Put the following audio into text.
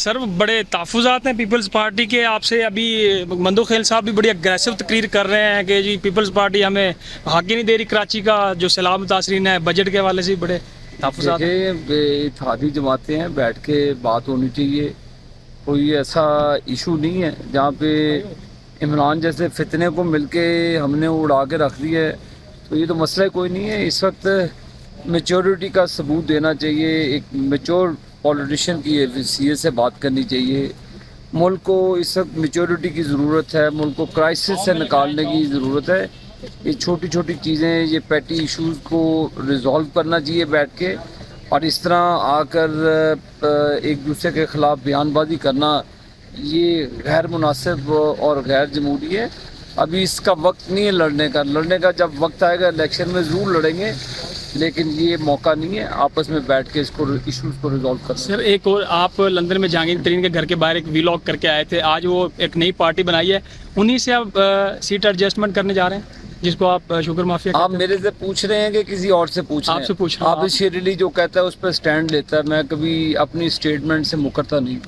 سر بڑے تحفظات ہیں پیپلز پارٹی کے آپ سے. ابھی مندو خیل صاحب بھی بڑی اگریسو تقریر کر رہے ہیں کہ جی پیپلز پارٹی ہمیں حق ہی نہیں دے رہی کراچی کا جو سیلاب متاثرین ہے. بجٹ کے حوالے سے بڑے تحفظات ہیں. دیکھیں اتحادی جماعتیں ہیں, بیٹھ کے بات ہونی چاہیے. کوئی ایسا ایشو نہیں ہے جہاں پہ عمران جیسے فتنے کو مل کے ہم نے اڑا کے رکھ دیا ہے, تو یہ تو مسئلہ کوئی نہیں ہے. اس وقت میچورٹی کا ثبوت دینا چاہیے, ایک میچور پولیٹیشین کی حیثیت سے بات کرنی چاہیے. ملک کو اس وقت میچورٹی کی ضرورت ہے, ملک کو کرائسس سے نکالنے کی ضرورت ہے. یہ چھوٹی چھوٹی چیزیں, یہ پیٹی ایشوز کو ریزالو کرنا چاہیے بیٹھ کے, اور اس طرح آ کر ایک دوسرے کے خلاف بیان بازی کرنا یہ غیر مناسب اور غیر جمہوری ہے. ابھی اس کا وقت نہیں ہے لڑنے کا. لڑنے کا جب وقت آئے گا الیکشن میں ضرور لڑیں گے, لیکن یہ موقع نہیں ہے. آپس میں بیٹھ کے اس کو ایشوز کو ریزالو کرنا. سر ایک اور, آپ لندن میں جہانگیر ترین کے گھر کے باہر ایک ویلاگ کر کے آئے تھے, آج وہ ایک نئی پارٹی بنائی ہے, انہی سے آپ سیٹ ایڈجسٹمنٹ کرنے جا رہے ہیں جس کو آپ شوگر مافیا آپ میرے سے پوچھ رہے ہیں کہ کسی اور سے پوچھ رہے ہیں؟ آپ سے پوچھ رہا ہوں. آپ شیرلی جو کہتا ہے اس پہ سٹینڈ لیتا ہے. میں کبھی اپنی سٹیٹمنٹ سے مکرتا نہیں.